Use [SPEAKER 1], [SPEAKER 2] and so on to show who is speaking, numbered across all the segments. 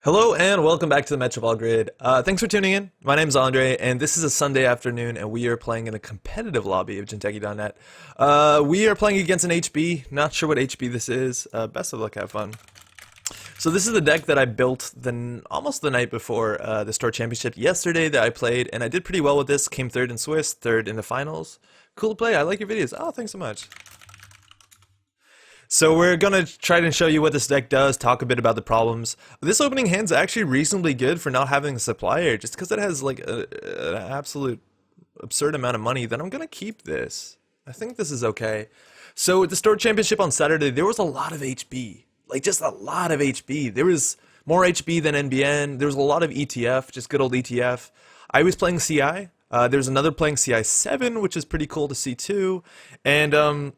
[SPEAKER 1] Hello and welcome back to the Metro Grid. Thanks for tuning in. My name's Andre, and this is a Sunday afternoon, and we are playing in a competitive lobby of Jinteki.net. We are playing against an HB. Not sure what HB this is. Best of luck, have fun. So this is the deck that I built almost the night before the Store Championship yesterday that I played, and I did pretty well with this. Came third in Swiss, third in the finals. Cool to play. I like your videos. Oh, thanks so much. So we're gonna try to show you what this deck does, talk a bit about the problems. This opening hand's actually reasonably good for not having a supplier, just because it has like an absolute absurd amount of money. Then I'm gonna keep this. I think this is okay. So at the Store Championship on Saturday, there was a lot of HB, like just a lot of HB. There was more HB than NBN. There was a lot of EtF, just good old EtF. I was playing CI. There's another playing CI7, which is pretty cool to see too. And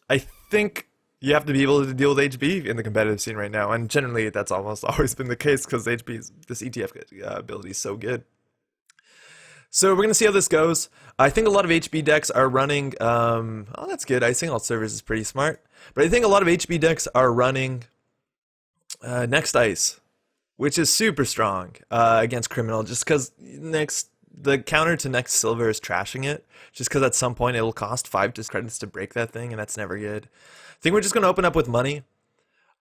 [SPEAKER 1] I think you have to be able to deal with HB in the competitive scene right now, and generally that's almost always been the case because this EtF ability is so good. So we're gonna see how this goes. I think a lot of HB decks are running. Oh, that's good. Icing all servers is pretty smart, but I think a lot of HB decks are running Next Ice, which is super strong against Criminal, just because the counter to Next Silver is trashing it, just because at some point it'll cost 5 credits to break that thing, and that's never good. I think we're just going to open up with money.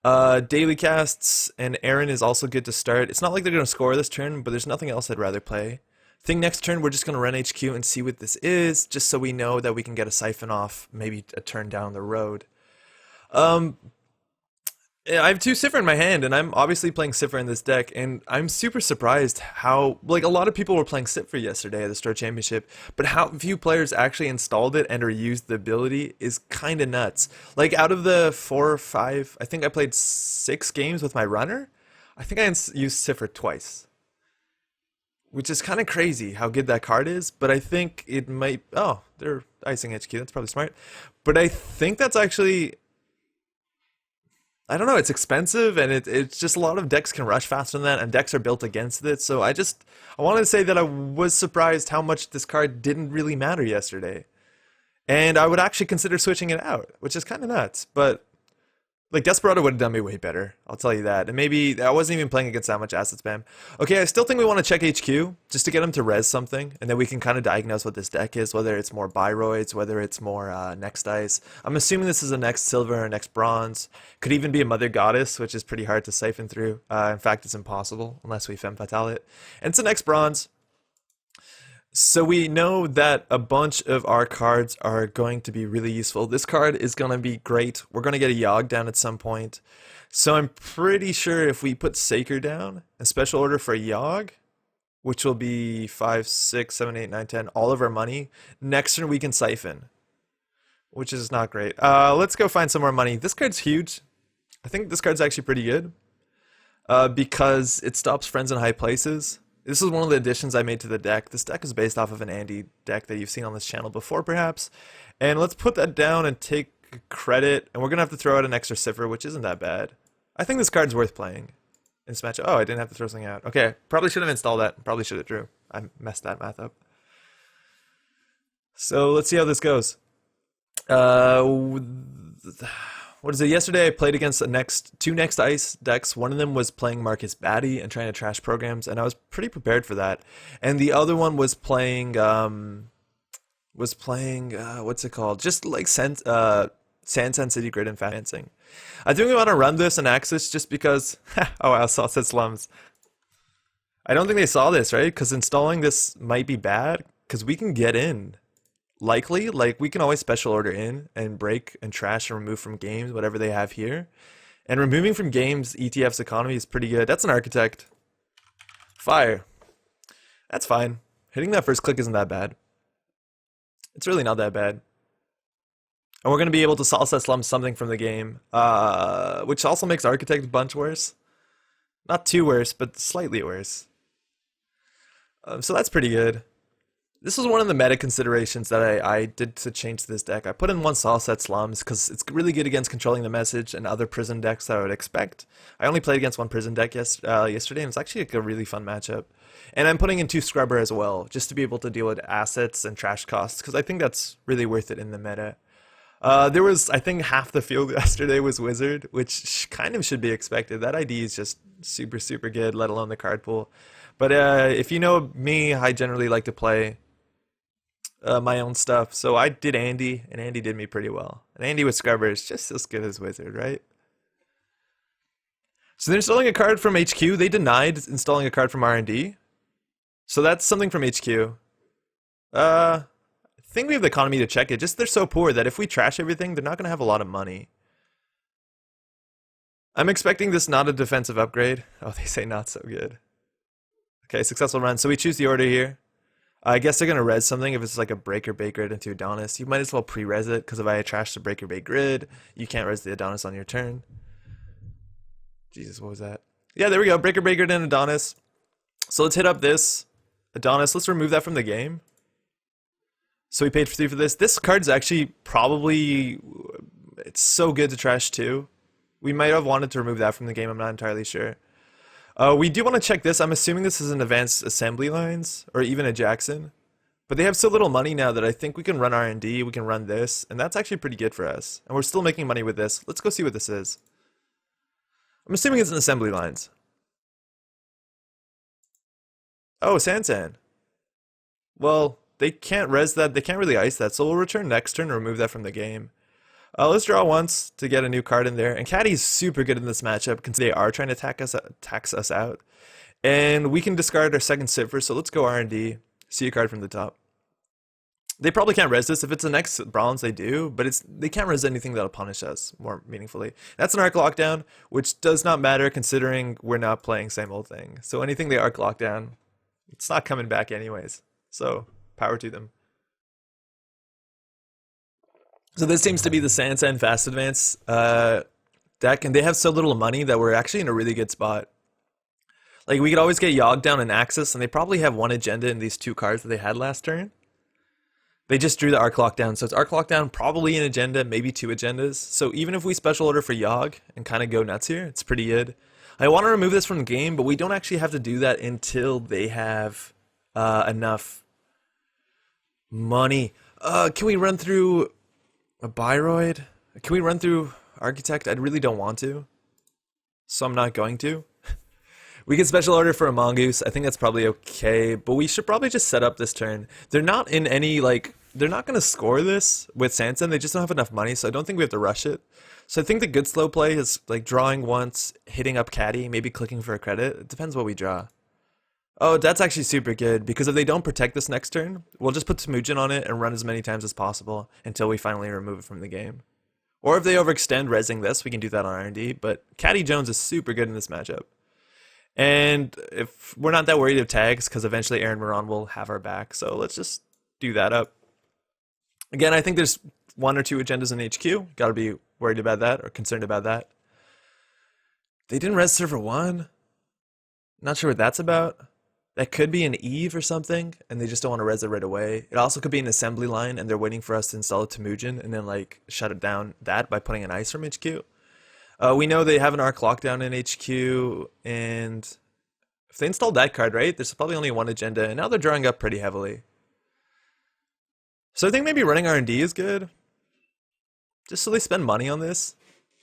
[SPEAKER 1] Daily casts and Aaron is also good to start. It's not like they're going to score this turn, but there's nothing else I'd rather play. I think next turn we're just going to run HQ and see what this is, just so we know that we can get a Siphon off maybe a turn down the road. I have 2 Siffer in my hand, and I'm obviously playing Siffer in this deck, and I'm super surprised how, like, a lot of people were playing Siffer yesterday at the Store Championship, but how few players actually installed it and or used the ability is kind of nuts. Like, out of the 4 or 5, I think I played 6 games with my runner, I think I used Siffer twice. Which is kind of crazy how good that card is, but I think it might... Oh, they're icing HQ, that's probably smart. But I think that's actually... I don't know, it's expensive, and it's just a lot of decks can rush faster than that, and decks are built against it, so I wanted to say that I was surprised how much this card didn't really matter yesterday. And I would actually consider switching it out, which is kind of nuts, but... Like, Desperado would have done me way better, I'll tell you that. And maybe, I wasn't even playing against that much asset spam. Okay, I still think we want to check HQ, just to get him to res something, and then we can kind of diagnose what this deck is, whether it's more Biroids, whether it's more Next Ice. I'm assuming this is a Next Silver or Next Bronze. Could even be a Mother Goddess, which is pretty hard to siphon through. In fact, it's impossible, unless we Femme Fatale it. And it's a Next Bronze. So we know that a bunch of our cards are going to be really useful. This card is going to be great. We're going to get a Yogg down at some point. So I'm pretty sure if we put Saker down, a special order for a Yogg, which will be 5, 6, 7, 8, 9, 10, all of our money, next turn we can Siphon, which is not great. Let's go find some more money. This card's huge. I think this card's actually pretty good because it stops friends in high places. This is one of the additions I made to the deck. This deck is based off of an Andy deck that you've seen on this channel before, perhaps. And let's put that down and take credit. And we're going to have to throw out an extra Cipher, which isn't that bad. I think this card's worth playing in this match. Oh, I didn't have to throw something out. Okay, probably should have installed that. Probably should have drew. I messed that math up. So let's see how this goes. What is it? Yesterday I played against two Next Ice decks. One of them was playing Marcus Batty and trying to trash programs, and I was pretty prepared for that. And the other one was playing what's it called? Just like Sand City Grid and Financing. I think we want to run this in Axis just because. Oh, I saw said slums. I don't think they saw this, right? Because installing this might be bad because we can get in. Likely, like we can always special order in and break and trash and remove from games whatever they have here. And removing from games ETF's economy is pretty good. That's an Architect. Fire. That's fine. Hitting that first click isn't that bad. It's really not that bad. And we're going to be able to salsa slum something from the game, which also makes Architect a bunch worse. Not too worse, but slightly worse. So that's pretty good. This was one of the meta considerations that I did to change this deck. I put in one Salset Slums because it's really good against controlling the message and other prison decks that I would expect. I only played against one prison deck yesterday, and it's actually like a really fun matchup. And I'm putting in 2 Scrubber as well, just to be able to deal with assets and trash costs, because I think that's really worth it in the meta. There was, I think half the field yesterday was Wizard, which kind of should be expected. That ID is just super, super good, let alone the card pool. But if you know me, I generally like to play my own stuff. So I did Andy, and Andy did me pretty well. And Andy with Scrubber is just as good as Wizard, right? So they're installing a card from HQ. They denied installing a card from R&D. So that's something from HQ. I think we have the economy to check it. Just they're so poor that if we trash everything, they're not going to have a lot of money. I'm expecting this not a defensive upgrade. Oh, they say not so good. Okay, successful run. So we choose the order here. I guess they're going to res something if it's like a Breaker Bait Grid into Adonis. You might as well pre-res it, because if I trash the Breaker Bait Grid, you can't res the Adonis on your turn. Jesus, what was that? Yeah, there we go. Breaker Bait Grid and Adonis. So let's hit up this Adonis. Let's remove that from the game. So we paid for 3 for this. This card's actually probably... It's so good to trash too. We might have wanted to remove that from the game. I'm not entirely sure. We do want to check this. I'm assuming this is an advanced assembly lines or even a Jackson. But they have so little money now that I think we can run R&D. We can run this. And that's actually pretty good for us. And we're still making money with this. Let's go see what this is. I'm assuming it's an assembly lines. Oh, Sansan. Well, they can't res that. They can't really ice that. So we'll return next turn and remove that from the game. Let's draw once to get a new card in there. And Caddy's super good in this matchup because they are trying to tax us out. And we can discard our second Cipher, so let's go R&D. See a card from the top. They probably can't res this. If it's the next bronze, they do. But they can't res anything that'll punish us more meaningfully. That's an Arc Lockdown, which does not matter considering we're not playing same old thing. So anything they Arc Lockdown, it's not coming back anyways. So power to them. So this seems to be the Sansan Fast Advance deck, and they have so little money that we're actually in a really good spot. Like, we could always get Yogg down and Axis, and they probably have one agenda in these 2 cards that they had last turn. They just drew the Arc Lockdown, so it's Arc Lockdown, probably an agenda, maybe 2 agendas. So even if we special order for Yogg and kind of go nuts here, it's pretty good. I want to remove this from the game, but we don't actually have to do that until they have enough money. Can we run through... a Byroid? Can we run through Architect? I really don't want to. So I'm not going to. We can special order for a Mongoose. I think that's probably okay. But we should probably just set up this turn. They're not in any, like... They're not going to score this with Sansan. They just don't have enough money, so I don't think we have to rush it. So I think the good slow play is, like, drawing once, hitting up Caddy, maybe clicking for a credit. It depends what we draw. Oh, that's actually super good, because if they don't protect this next turn, we'll just put Temujin on it and run as many times as possible until we finally remove it from the game. Or if they overextend resing this, we can do that on R&D, but Caddy Jones is super good in this matchup. And if we're not that worried of tags, because eventually Aaron Moran will have our back, so let's just do that up. Again, I think there's 1 or 2 agendas in HQ. Gotta be worried about that, or concerned about that. They didn't res server 1. Not sure what that's about. That could be an Eve or something, and they just don't want to res it right away. It also could be an assembly line, and they're waiting for us to install a Temujin, and then, like, shut it down that by putting an ice from HQ. We know they have an Arc Lockdown in HQ, and if they installed that card, right, there's probably only 1 agenda, and now they're drawing up pretty heavily. So I think maybe running R&D is good. Just so they spend money on this.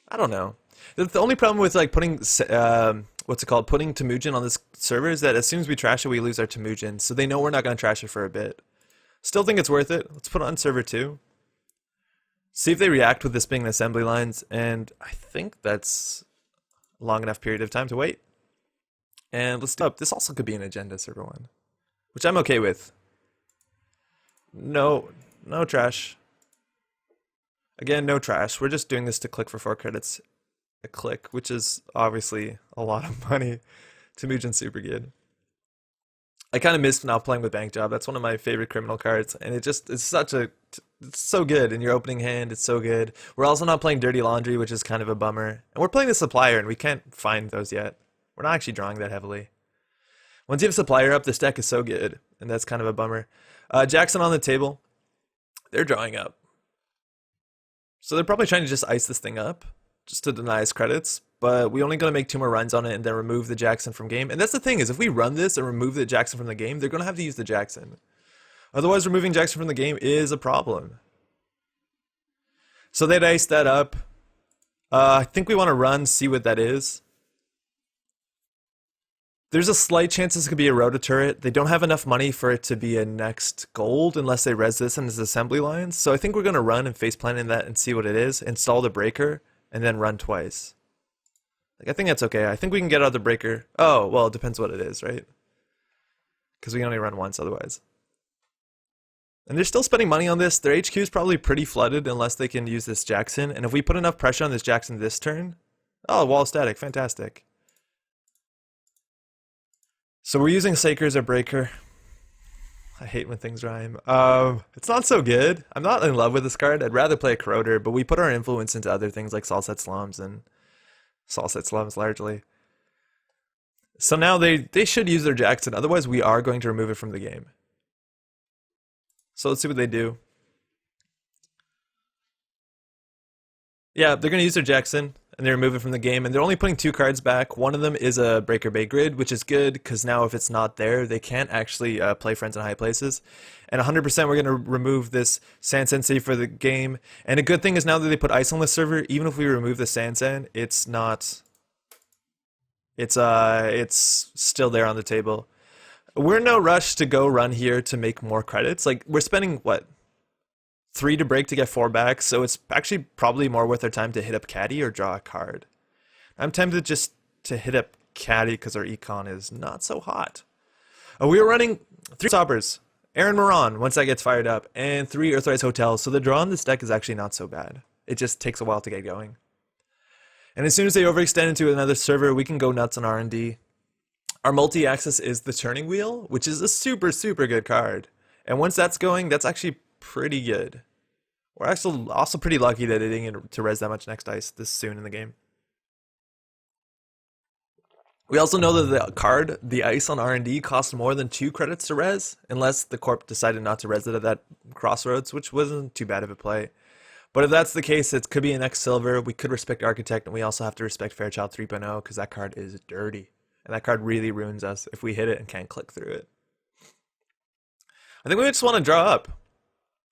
[SPEAKER 1] I don't know. The only problem with, like, putting... what's it called? Putting Temujin on this server is that as soon as we trash it, we lose our Temujin. So they know we're not going to trash it for a bit. Still think it's worth it. Let's put it on server 2. See if they react with this being the assembly lines. And I think that's a long enough period of time to wait. And let's do up. This also could be an agenda server 1, which I'm okay with. No trash. Again, no trash. We're just doing this to click for 4 credits. A click, which is obviously a lot of money. Temujin's super good. I kind of missed not playing with Bank Job. That's one of my favorite criminal cards, and it's so good in your opening hand. It's so good. We're also not playing Dirty Laundry, which is kind of a bummer. And we're playing the Supplier, and we can't find those yet. We're not actually drawing that heavily. Once you have Supplier up, this deck is so good, and that's kind of a bummer. Jackson on the table. They're drawing up. So they're probably trying to just ice this thing up, just to deny us credits, but we only gonna make 2 more runs on it and then remove the Jackson from game. And that's the thing, is if we run this and remove the Jackson from the game, they're gonna have to use the Jackson. Otherwise, removing Jackson from the game is a problem. So they'd ice that up. I think we want to run, see what that is. There's a slight chance this could be a roto turret. They don't have enough money for it to be a next gold unless they res this in his assembly lines. So I think we're going to run and face plant in that and see what it is, install the breaker, and then run twice. Like, I think that's okay. I think we can get out the breaker. Oh, well, it depends what it is, right? Because we can only run once otherwise. And they're still spending money on this. Their HQ is probably pretty flooded unless they can use this Jackson. And if we put enough pressure on this Jackson this turn... Oh, wall static. Fantastic. So we're using Saker as our breaker. I hate when things rhyme. It's not so good. I'm not in love with this card. I'd rather play a Corroder, but we put our influence into other things like Solset Slums and Solset Slums largely. So now they should use their Jackson. Otherwise, we are going to remove it from the game. So let's see what they do. Yeah, they're going to use their Jackson, and they remove it from the game, and they're only putting 2 cards back. One of them is a Breaker Bay Grid, which is good, because now if it's not there, they can't actually play Friends in High Places. And 100% we're going to remove this Sand Sensei for the game. And a good thing is now that they put Ice on the server, even if we remove the Sand, it's not... It's still there on the table. We're in no rush to go run here to make more credits. Like, we're spending, what, 3 to break to get 4 back, so it's actually probably more worth our time to hit up Caddy or draw a card. I'm tempted just to hit up Caddy because our econ is not so hot. We are running 3 stoppers. Aaron Moran, once that gets fired up, and 3 Earthrise Hotels, so the draw on this deck is actually not so bad. It just takes a while to get going. And as soon as they overextend into another server, we can go nuts on R&D. Our multi-axis is the Turning Wheel, which is a super, super good card. And once that's going, that's actually pretty good. We're actually also pretty lucky that it didn't get to res that much next dice this soon in the game. We also know that the card, the Ice on R&D, costs more than 2 credits to res, unless the corp decided not to res it at that crossroads, which wasn't too bad of a play. But if that's the case, it could be an X Silver. We could respect Architect, and we also have to respect Fairchild 3.0 because that card is dirty. And that card really ruins us if we hit it and can't click through it. I think we just want to draw up.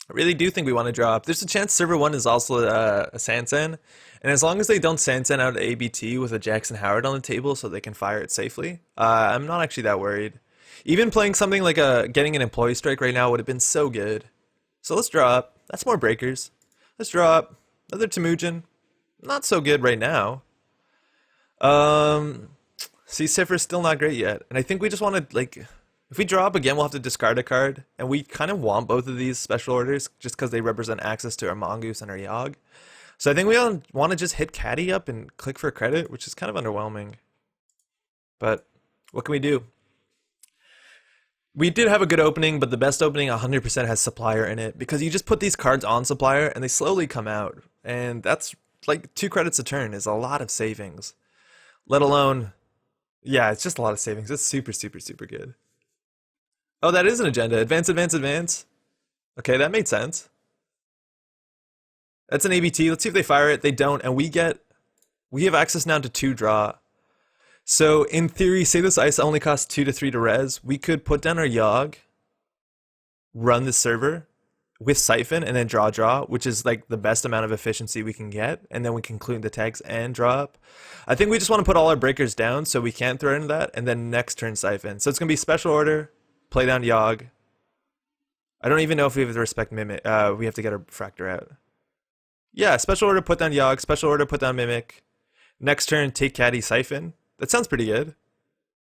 [SPEAKER 1] I really do think we want to draw up. There's a chance server 1 is also a Sansan. And as long as they don't Sansan out ABT with a Jackson Howard on the table so they can fire it safely, I'm not actually that worried. Even playing something like getting an Employee Strike right now would have been so good. So let's draw up. That's more breakers. Let's draw up. Another Temujin. Not so good right now. See, Cipher's still not great yet. And I think we just want to, like, if we draw up again, we'll have to discard a card. And we kind of want both of these special orders just because they represent access to our Mongoose and our Yogg. So I think we want to just hit Caddy up and click for credit, which is kind of underwhelming. But what can we do? We did have a good opening, but the best opening 100% has Supplier in it because you just put these cards on Supplier and they slowly come out. And that's like 2 credits a turn is a lot of savings. Let alone, yeah, it's just a lot of savings. It's super, super, super good. Oh, that is an agenda. Advance, advance, advance. Okay, that made sense. That's an ABT. Let's see if they fire it. They don't, and we have access now to 2 draw. So in theory, say this ice only costs 2 to 3 to res, we could put down our Yogg, run the server with Siphon, and then draw, which is like the best amount of efficiency we can get, and then we can include the tags and draw up. I think we just want to put all our breakers down so we can't throw into that, and then next turn Siphon. So it's going to be special order, play down Yogg. I don't even know if we have to respect Mimic. We have to get our Fractor out. Yeah, special order, put down Yogg, special order, put down Mimic. Next turn, take Caddy, Siphon. That sounds pretty good.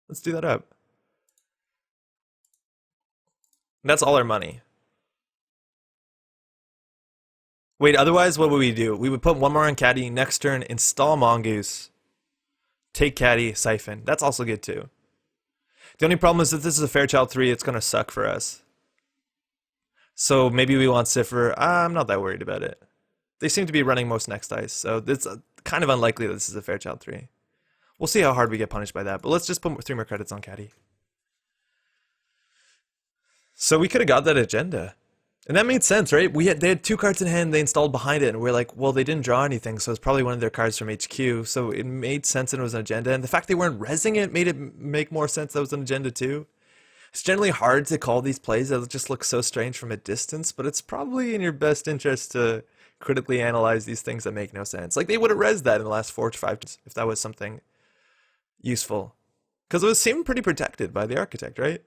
[SPEAKER 1] Let's do that up. And that's all our money. Wait, otherwise, what would we do? We would put 1 more on Caddy, next turn, install Mongoose, take Caddy, Siphon. That's also good too. The only problem is that this is a Fairchild 3, it's going to suck for us. So maybe we want Cipher. I'm not that worried about it. They seem to be running most next dice, so it's kind of unlikely that this is a Fairchild 3. We'll see how hard we get punished by that, but let's just put 3 more credits on Caddy. So we could have got that agenda. And that made sense, right? They had 2 cards in hand, they installed behind it, and we're like, well, they didn't draw anything, so it's probably one of their cards from HQ, so it made sense and it was an agenda. And the fact they weren't rezzing it made it make more sense that it was an agenda too. It's generally hard to call these plays that just look so strange from a distance, but it's probably in your best interest to critically analyze these things that make no sense. Like, they would have rezzed that in the last 4 to 5 if that was something useful. Because it was seeming pretty protected by the architect, right?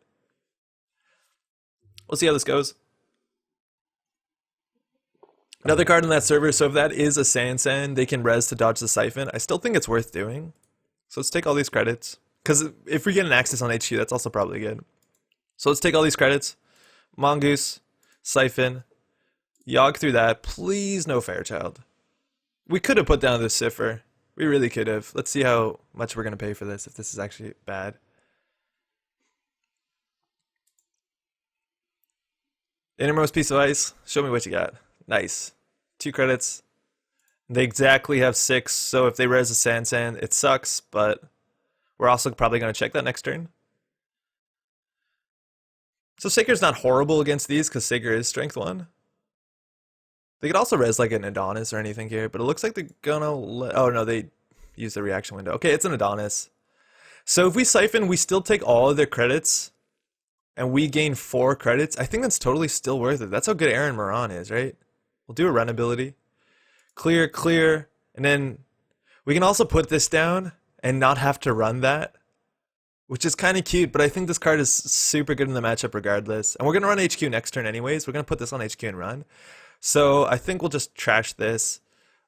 [SPEAKER 1] We'll see how this goes. Another card in that server, so if that is a Sansan, they can res to dodge the Siphon. I still think it's worth doing. So let's take all these credits. Because if we get an access on HQ, that's also probably good. So let's take all these credits. Mongoose, Siphon, Yogg through that. Please no Fairchild. We could have put down this Cipher. We really could have. Let's see how much we're going to pay for this, if this is actually bad. Innermost piece of ice. Show me what you got. Nice. 2 credits. They exactly have 6, so if they res a Sansan, it sucks, but we're also probably going to check that next turn. So Saker's not horrible against these, because Saker is strength 1. They could also res like an Adonis or anything here, but it looks like they're gonna oh no, they use the reaction window. Okay, it's an Adonis. So if we Siphon, we still take all of their credits, and we gain 4 credits. I think that's totally still worth it. That's how good Aaron Moran is, right? We'll do a run ability. Clear, clear, and then we can also put this down and not have to run that, which is kind of cute, but I think this card is super good in the matchup regardless. And we're going to run HQ next turn anyways. We're going to put this on HQ and run. So I think we'll just trash this.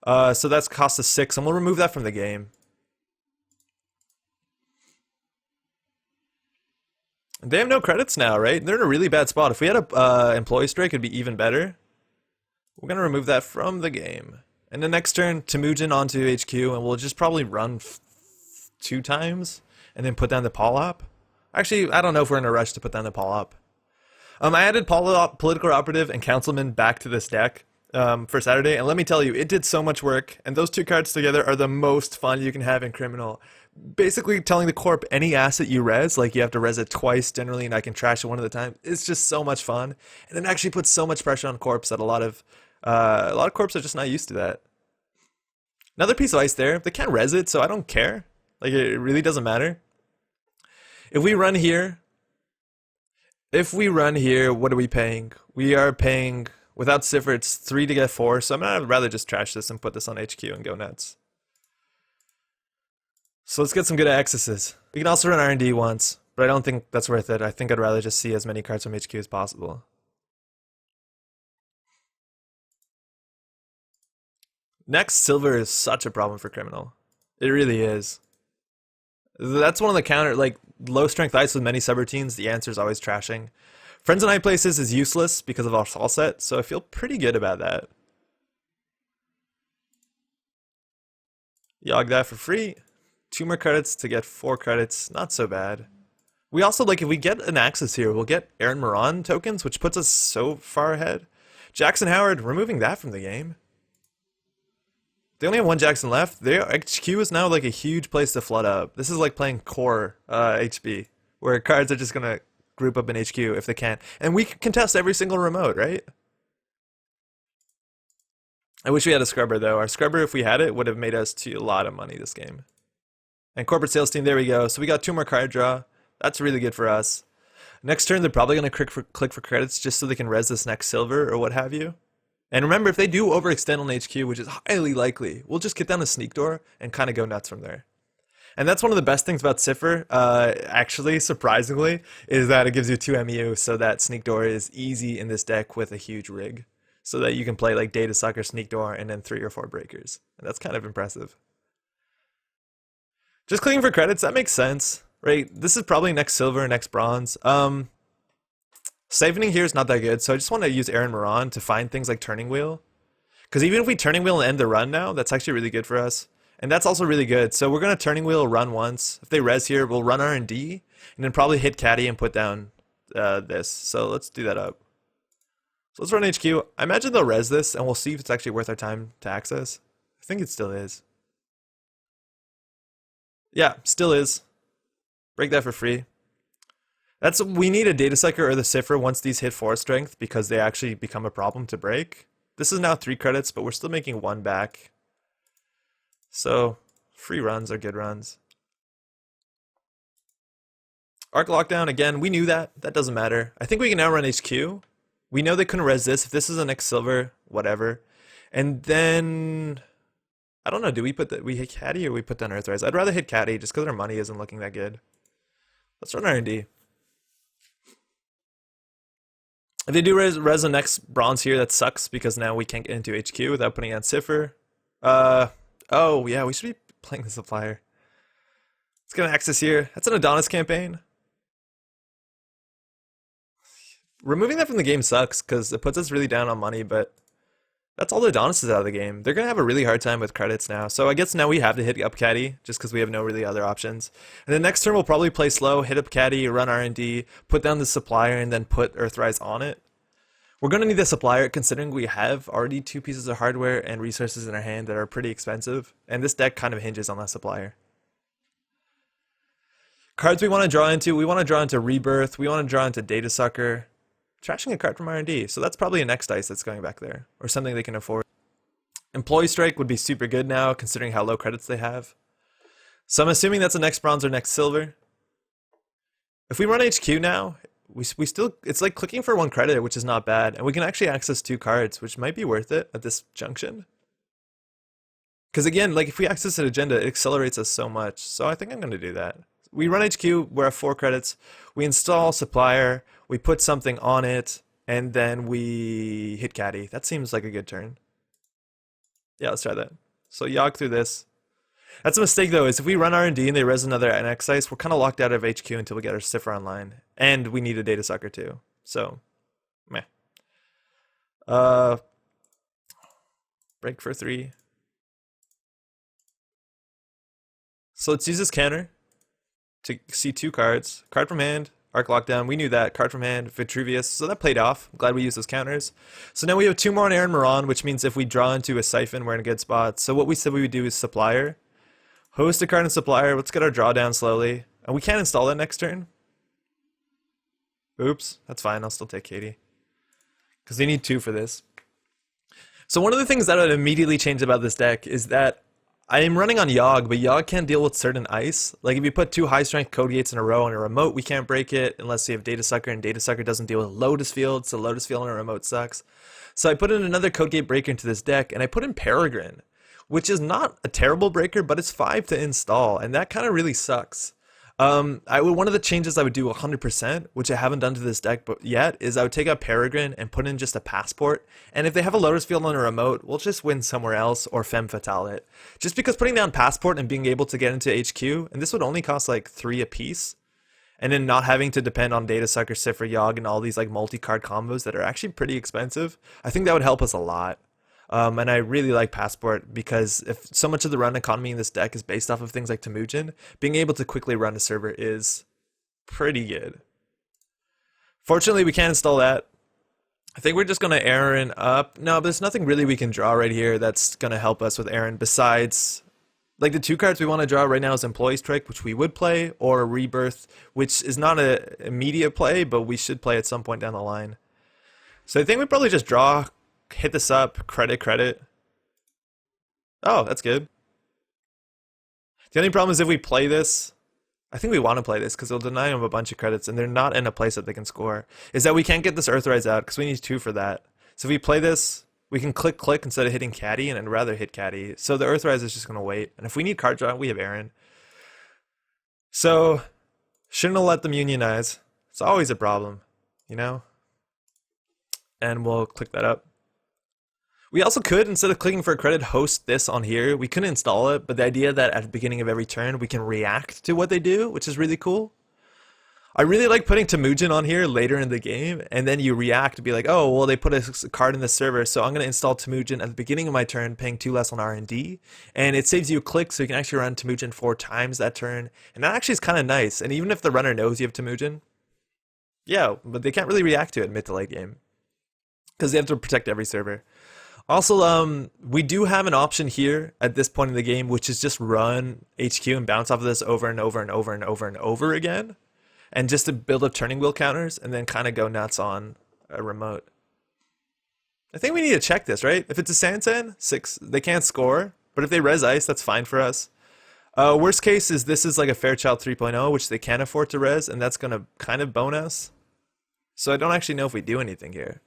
[SPEAKER 1] So that's cost us 6, and we'll remove that from the game. They have no credits now, right? They're in a really bad spot. If we had a employee strike, it'd be even better. We're going to remove that from the game. And the next turn, Temujin onto HQ, and we'll just probably run 2 times, and then put down the Polop. Actually, I don't know if we're in a rush to put down the Polop. I added Political Operative and Councilman back to this deck for Saturday, and let me tell you, it did so much work, and those 2 cards together are the most fun you can have in Criminal. Basically telling the corp any asset you res, like you have to res it twice generally, and I can trash it one at a time. It's just so much fun, and it actually puts so much pressure on corps that a lot of corps are just not used to that. Another piece of ice there. They can't res it, so I don't care. Like, it really doesn't matter. If we run here, what are we paying? We are paying, without Cipher, it's 3 to get 4, so I'm gonna rather just trash this and put this on HQ and go nuts. So let's get some good accesses. We can also run R&D once, but I don't think that's worth it. I think I'd rather just see as many cards from HQ as possible. Next, Silver is such a problem for Criminal. It really is. That's one of the counter, like, low strength ice with many subroutines, the answer is always trashing. Friends in High Places is useless because of our all set, so I feel pretty good about that. Yogg that for free. 2 more credits to get 4 credits, not so bad. We also, like, if we get an access here, we'll get Aaron Moran tokens, which puts us so far ahead. Jackson Howard, removing that from the game. They only have 1 Jackson left. Their HQ is now like a huge place to flood up. This is like playing core HB, where cards are just gonna group up in HQ if they can. And we can contest every single remote, right? I wish we had a scrubber though. Our scrubber, if we had it, would have made us a lot of money this game. And corporate sales team, there we go. So we got 2 more card draw. That's really good for us. Next turn, they're probably gonna click for credits just so they can res this next Silver or what have you. And remember, if they do overextend on HQ, which is highly likely, we'll just get down to Sneak Door and kind of go nuts from there. And that's one of the best things about Cipher, actually, surprisingly, is that it gives you 2 MU, so that Sneak Door is easy in this deck with a huge rig. So that you can play like Data Sucker, Sneak Door, and then 3 or 4 breakers. And that's kind of impressive. Just clicking for credits, that makes sense, right? This is probably next Silver, next Bronze. Siphoning here is not that good, so I just want to use Aaron Moran to find things like Turning Wheel. Because even if we Turning Wheel and end the run now, that's actually really good for us. And that's also really good. So we're going to Turning Wheel, run once. If they res here, we'll run R&D, and then probably hit Caddy and put down this. So let's do that up. So let's run HQ. I imagine they'll res this, and we'll see if it's actually worth our time to access. I think it still is. Yeah, still is. Break that for free. We need a Data Sucker or the Cipher once these hit 4 strength because they actually become a problem to break. This is now 3 credits, but we're still making 1 back. So, free runs are good runs. Arc Lockdown, again, we knew that. That doesn't matter. I think we can now run HQ. We know they couldn't res this. If this is a next Silver, whatever. And then, I don't know, do we hit Caddy or we put down Earthrise? I'd rather hit Caddy just because our money isn't looking that good. Let's run R&D. If they do res the next bronze here, that sucks because now we can't get into HQ without putting on Cipher. Uh, oh yeah, we should be playing the supplier. Let's get an access here. That's an Adonis campaign. Removing that from the game sucks because it puts us really down on money, but that's all the Adonis is out of the game. They're going to have a really hard time with credits now. So I guess now we have to hit up caddy just because we have no really other options. And then next turn we'll probably play slow, hit up caddy, run R&D, put down the supplier, and then put Earthrise on it. We're going to need the supplier considering we have already 2 pieces of hardware and resources in our hand that are pretty expensive. And this deck kind of hinges on that supplier. Cards we want to draw into, we want to draw into Rebirth, we want to draw into Data Sucker. Trashing a card from R&D, so that's probably a next dice that's going back there, or something they can afford. Employee Strike would be super good now, considering how low credits they have. So I'm assuming that's the next bronze or next silver. If we run HQ now, we still, it's like clicking for 1 credit, which is not bad, and we can actually access 2 cards, which might be worth it at this junction. Because again, like if we access an agenda, it accelerates us so much, so I think I'm going to do that. We run HQ, we're at 4 credits, we install supplier, we put something on it, and then we hit caddy. That seems like a good turn. Yeah, let's try that. So Yogg through this. That's a mistake though, is if we run R&D and they res another NX dice, we're kind of locked out of HQ until we get our Cipher online. And we need a Data Sucker too. So, meh. Break for 3. So let's use this counter to see 2 cards. Card from hand, Arc Lockdown, we knew that. Card from hand, Vitruvius, so that played off. I'm glad we used those counters. So now we have 2 more on Aaron Moran, which means if we draw into a Siphon, we're in a good spot. So what we said we would do is Supplier. Host a card in Supplier, let's get our draw down slowly. And we can't install that next turn. Oops, that's fine, I'll still take Katie. Because they need 2 for this. So one of the things that would immediately change about this deck is that I am running on Yogg, but Yogg can't deal with certain ice. Like if you put 2 high strength code gates in a row on a remote, we can't break it unless you have Data Sucker, and Data Sucker doesn't deal with Lotus Field, so Lotus Field on a remote sucks. So I put in another code gate breaker into this deck, and I put in Peregrine, which is not a terrible breaker, but it's 5 to install, and that kind of really sucks. One of the changes I would do 100%, which I haven't done to this deck yet, is I would take out Peregrine and put in just a Passport. And if they have a Lotus Field on a remote, we'll just win somewhere else or Femme Fatale it. Just because putting down Passport and being able to get into HQ, and this would only cost like 3 apiece, and then not having to depend on Data Sucker, Cipher, Yogg, and all these like multi-card combos that are actually pretty expensive, I think that would help us a lot. And I really like Passport because if so much of the run economy in this deck is based off of things like Temujin, being able to quickly run a server is pretty good. Fortunately, we can't install that. I think we're just going to Aaron up. No, but there's nothing really we can draw right here that's going to help us with Aaron besides, like the 2 cards we want to draw right now is Employee Strike, which we would play, or Rebirth, which is not an immediate play, but we should play at some point down the line. So I think we probably just draw, hit this up, credit. Oh, that's good. The only problem is if we play this, I think we want to play this because it'll deny them a bunch of credits and they're not in a place that they can score, is that we can't get this Earthrise out because we need 2 for that. So if we play this, we can click instead of hitting caddy, and I'd rather hit caddy. So the Earthrise is just going to wait. And if we need card draw, we have Aaron. So shouldn't have let them unionize. It's always a problem, you know? And we'll click that up. We also could, instead of clicking for a credit, host this on here. We couldn't install it, but the idea that at the beginning of every turn, we can react to what they do, which is really cool. I really like putting Temujin on here later in the game, and then you react to be like, oh, well, they put a card in the server, so I'm going to install Temujin at the beginning of my turn, paying 2 less on R&D, and it saves you a click, so you can actually run Temujin 4 times that turn, and that actually is kind of nice. And even if the runner knows you have Temujin, yeah, but they can't really react to it mid to late game, because they have to protect every server. Also, we do have an option here at this point in the game, which is just run HQ and bounce off of this over and over and over and over and over again. And just to build up turning wheel counters and then kind of go nuts on a remote. I think we need to check this, right? If it's a Sansan, 6, they can't score. But if they res ice, that's fine for us. Worst case is this is like a Fairchild 3.0, which they can't afford to res, and that's going to kind of bone us. So I don't actually know if we do anything here.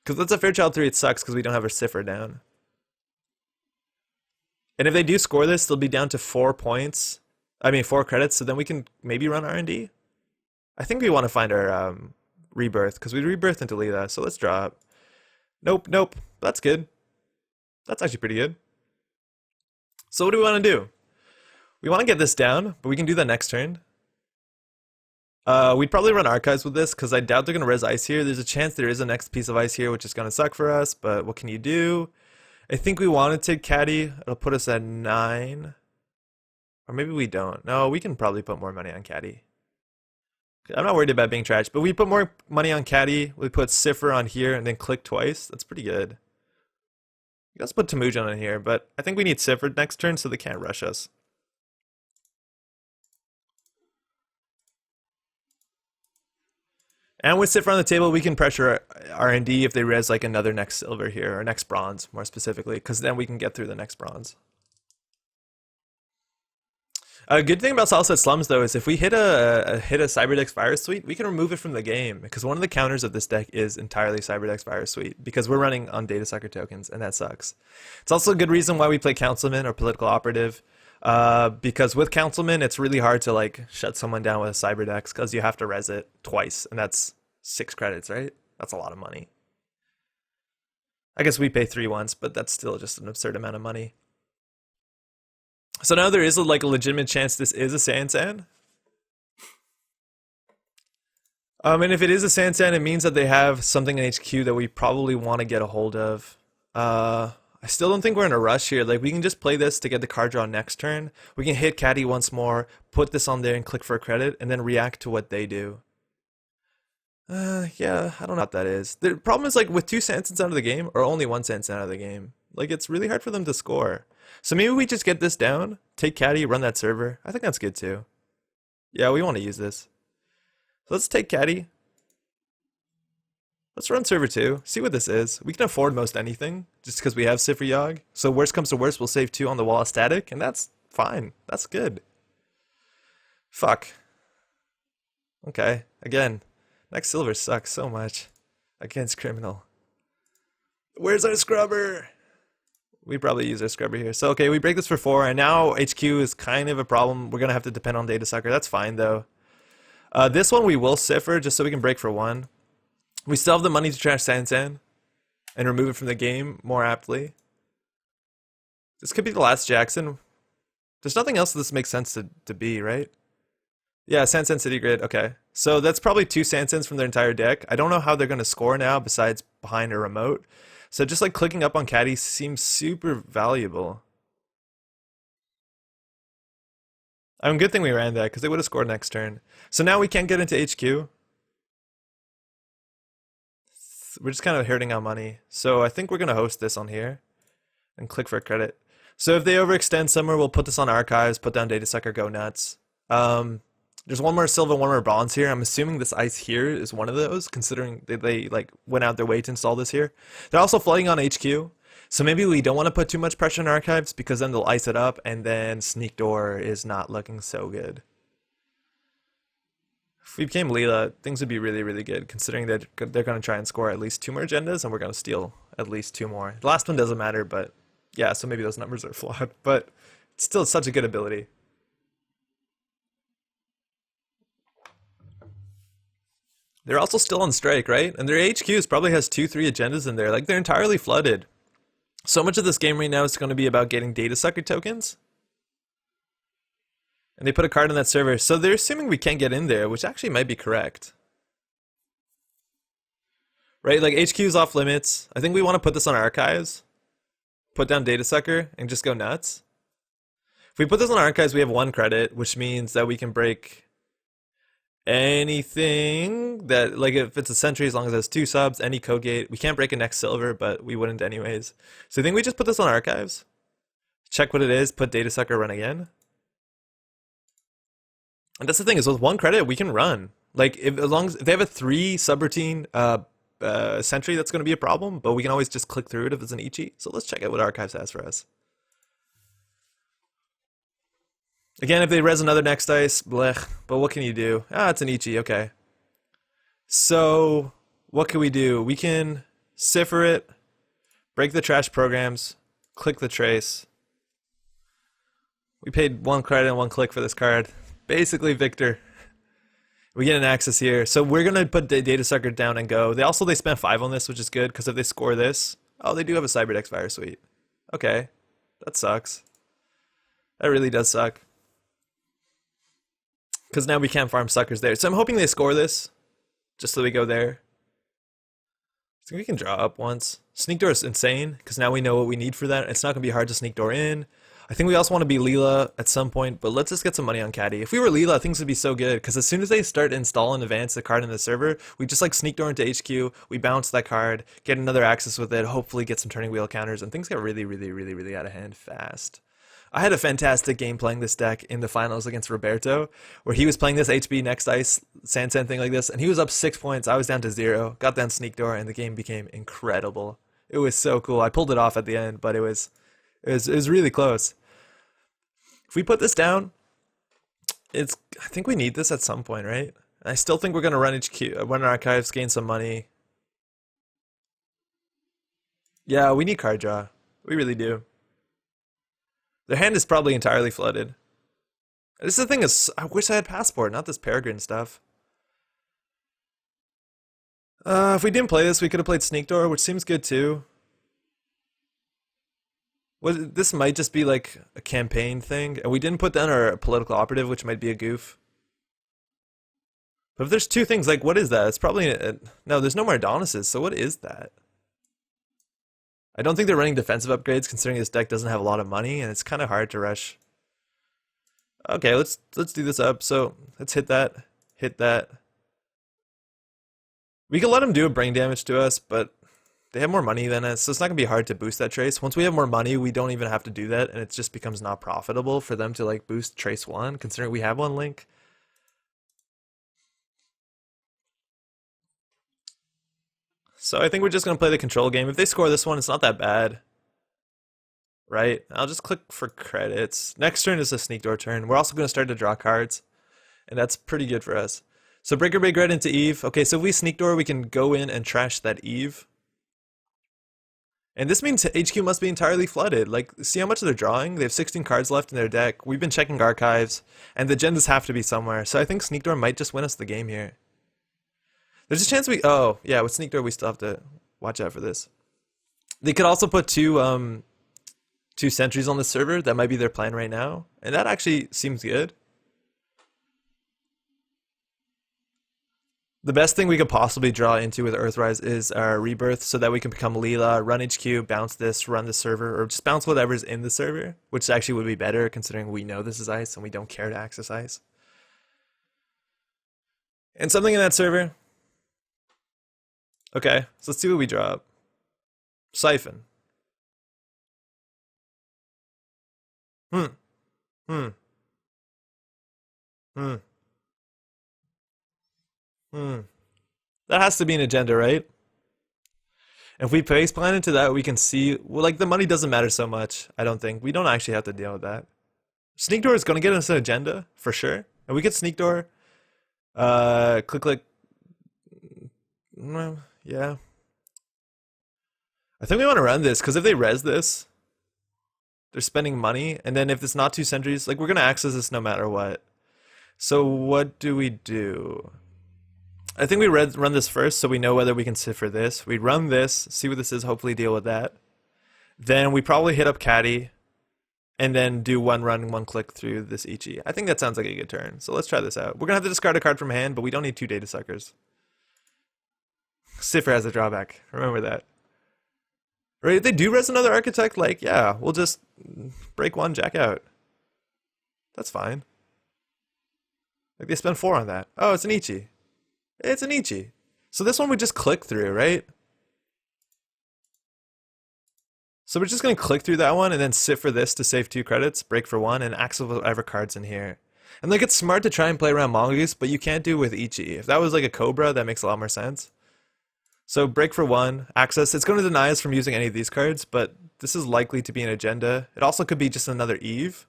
[SPEAKER 1] Because that's a Fairchild 3, it sucks because we don't have our Cipher down. And if they do score this, they'll be down to 4 points. I mean, 4 credits, so then we can maybe run R&D. I think we want to find our rebirth because we rebirth into Leela. So let's drop. Nope, nope. That's good. That's actually pretty good. So what do we want to do? We want to get this down, but we can do that next turn. We'd probably run archives with this because I doubt they're going to res ice here. There's a chance there is a next piece of ice here, which is going to suck for us, but what can you do? I think we want to take caddy. It'll put us at 9. Or maybe we don't. No, we can probably put more money on caddy. I'm not worried about being trashed, but we put more money on caddy. We put Cipher on here and then click twice. That's pretty good. Let's put Temujin on here, but I think we need Cipher next turn so they can't rush us. And with Cipher on the table, we can pressure R&D if they res like another next silver here, or next bronze more specifically, because then we can get through the next bronze. A good thing about Solid Slums though is if we hit a Cyberdex Virus Suite, we can remove it from the game because one of the counters of this deck is entirely Cyberdex Virus Suite because we're running on Data Sucker tokens and that sucks. It's also a good reason why we play Councilman or Political Operative because with Councilman it's really hard to like shut someone down with a Cyberdex because you have to res it twice and that's 6 credits, right? That's a lot of money. I guess we pay 3 once, but that's still just an absurd amount of money. So now there is like a legitimate chance this is a Sansan. And if it is a Sansan, it means that they have something in HQ that we probably want to get a hold of. I still don't think we're in a rush here. Like we can just play this to get the card draw next turn. We can hit caddy once more, put this on there and click for a credit, and then react to what they do. Yeah, I don't know what that is. The problem is like with 2 Sansans out of the game, or only 1 Sansan out of the game, like it's really hard for them to score. So maybe we just get this down, take caddy, run that server. I think that's good too. Yeah, we want to use this. So let's take caddy. Let's run server 2, see what this is. We can afford most anything, just because we have Cipher Yogg. So worst comes to worst, we'll save 2 on the wall of static, and that's fine. That's good. Fuck. Okay, again. Next silver sucks so much. Against criminal. Where's our scrubber? We probably use our scrubber here. So, okay, we break this for 4, and now HQ is kind of a problem. We're going to have to depend on Data Sucker. That's fine, though. This one we will Cipher, just so we can break for 1. We still have the money to trash Sansan and remove it from the game more aptly. This could be the last Jackson. There's nothing else this makes sense to be, right? Yeah, Sansan City Grid, okay. So that's probably 2 Sansans from their entire deck. I don't know how they're going to score now besides behind a remote. So just like clicking up on caddy seems super valuable. I mean, good thing we ran that because they would have scored next turn. So now we can't get into HQ. We're just kind of hurting our money. So I think we're going to host this on here and click for a credit. So if they overextend somewhere, we'll put this on archives, put down Data Sucker, go nuts. There's one more silver, one more bronze here. I'm assuming this ice here is one of those, considering they like went out their way to install this here. They're also flooding on HQ, so maybe we don't want to put too much pressure on archives because then they'll ice it up, and then Sneak Door is not looking so good. If we became Leela, things would be really, really good, considering that they're going to try and score at least 2 more agendas, and we're going to steal at least 2 more. The last one doesn't matter, but yeah, so maybe those numbers are flawed, but it's still such a good ability. They're also still on strike, right? And their HQs probably has 2-3 agendas in there. Like, they're entirely flooded. So much of this game right now is going to be about getting Data Sucker tokens. And they put a card on that server. So they're assuming we can't get in there, which actually might be correct. Right? Like, HQ is off limits. I think we want to put this on archives. Put down Data Sucker and just go nuts. If we put this on archives, we have 1 credit, which means that we can break anything that, like if it's a sentry, as long as it has 2 subs, any code gate. We can't break a next silver, but we wouldn't anyways. So I think we just put this on archives, check what it is, put Data Sucker, run again. And that's the thing, is with 1 credit we can run. Like if they have a 3 subroutine sentry, that's going to be a problem, but we can always just click through it if it's an Ichi. So let's check out what archives has for us. Again, if they res another next dice, blech, but what can you do? Ah, it's an Ichi, okay. So, what can we do? We can Cipher it, break the trash programs, click the trace. We paid 1 credit and 1 click for this card. Basically, Victor. We get an access here. So we're going to put the data sucker down and go. They spent 5 on this, which is good, because if they score this... Oh, they do have a Cyberdex Fire Suite. Okay. That sucks. That really does suck. Because now we can't farm suckers there. So I'm hoping they score this, just so we go there. I think we can draw up once. Sneak door is insane, because now we know what we need for that. It's not going to be hard to sneak door in. I think we also want to be Leela at some point, but let's just get some money on Caddy. If we were Leela, things would be so good, because as soon as they start to install and advance the card in the server, we just like sneak door into HQ, we bounce that card, get another access with it, hopefully get some turning wheel counters, and things get really, really, really, really out of hand fast. I had a fantastic game playing this deck in the finals against Roberto, where he was playing this HB next ice Sand thing like this, and he was up 6 points. I was down to 0, got down sneak door, and the game became incredible. It was so cool. I pulled it off at the end, but it was really close. If we put this down, I think we need this at some point, right? I still think we're gonna run run archives, gain some money. Yeah, we need card draw. We really do. Their hand is probably entirely flooded. This is the thing is, I wish I had passport, not this Peregrine stuff. If we didn't play this, we could have played Sneak Door, which seems good too. This might just be like a campaign thing, and we didn't put down our political operative, which might be a goof. But if there's two things, like what is that? It's probably no. There's no more Adonises, so what is that? I don't think they're running defensive upgrades, considering this deck doesn't have a lot of money, and it's kind of hard to rush. Okay, let's do this up. So let's hit that. We could let them do a brain damage to us, but they have more money than us, so it's not gonna be hard to boost that trace. Once we have more money, we don't even have to do that, and it just becomes not profitable for them to like boost trace 1, considering we have one link. So I think we're just gonna play the control game. If they score this one, it's not that bad. Right? I'll just click for credits. Next turn is a sneak door turn. We're also gonna start to draw cards, and that's pretty good for us. So Breaker Big Red into Eve. Okay, so if we sneak door, we can go in and trash that Eve. And this means HQ must be entirely flooded. Like, see how much they're drawing? They have 16 cards left in their deck. We've been checking archives, and the agendas have to be somewhere. So I think Sneak Door might just win us the game here. There's a chance oh, yeah, with Sneak Door, we still have to watch out for this. They could also put two sentries on the server. That might be their plan right now. And that actually seems good. The best thing we could possibly draw into with Earthrise is our Rebirth, so that we can become Leela, run HQ, bounce this, run the server, or just bounce whatever's in the server, which actually would be better considering we know this is ice and we don't care to access ice. And something in that server. Okay, so let's see what we draw up. Siphon. Hmm. That has to be an agenda, right? If we face plan into that, we can see, well, like the money doesn't matter so much, I don't think. We don't actually have to deal with that. Sneak door is going to get us an agenda, for sure. And we get sneak door. Click. Well, yeah. I think we want to run this, because if they res this, they're spending money. And then if it's not 2 sentries, like we're going to access this no matter what. So what do we do? I think we run this first so we know whether we can sit for this. We run this, see what this is, hopefully deal with that. Then we probably hit up Caddy, and then do 1 run, 1 click through this Ichi. I think that sounds like a good turn. So let's try this out. We're going to have to discard a card from hand, but we don't need 2 data suckers. Cipher has a drawback. Remember that. Right, if they do res another Architect, like, yeah, we'll just break 1, jack out. That's fine. Like, they spend 4 on that. Oh, it's an Ichi. It's an Ichi. So this one we just click through, right? So we're just going to click through that one and then sit for this to save 2 credits, break for 1, and access whatever cards in here. And like, it's smart to try and play around Mongoose, but you can't do it with Ichi. If that was like a Cobra, that makes a lot more sense. So break for 1, access. It's going to deny us from using any of these cards, but this is likely to be an agenda. It also could be just another Eve.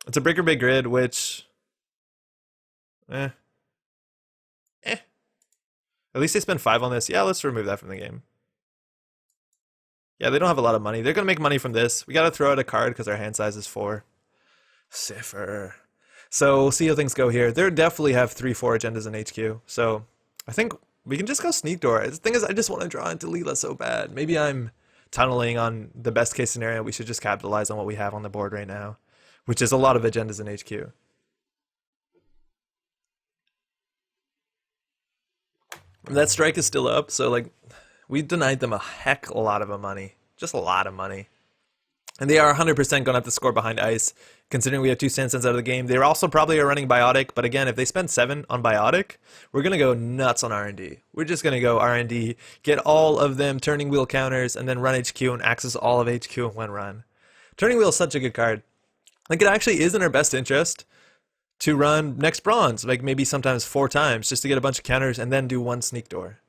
[SPEAKER 1] It's a Breaker Big Grid, which... At least they spend 5 on this. Yeah, let's remove that from the game. Yeah, they don't have a lot of money. They're going to make money from this. We got to throw out a card because our hand size is 4. Cipher. So we'll see how things go here. They definitely have 3-4 agendas in HQ. So I think we can just go sneak door. The thing is, I just want to draw into Leela so bad. Maybe I'm tunneling on the best case scenario. We should just capitalize on what we have on the board right now, which is a lot of agendas in HQ. That strike is still up, so like we denied them a heck a lot of money. Just a lot of money. And they are 100% going to have to score behind ice, considering we have 2 stand out of the game. They also probably are running Biotic, but again, if they spend 7 on Biotic, we're going to go nuts on R&D. We're just going to go R&D, get all of them turning wheel counters, and then run HQ and access all of HQ in one run. Turning wheel is such a good card. Like, it actually is in our best interest to run next bronze, like maybe sometimes 4 times, just to get a bunch of counters and then do 1 sneak door.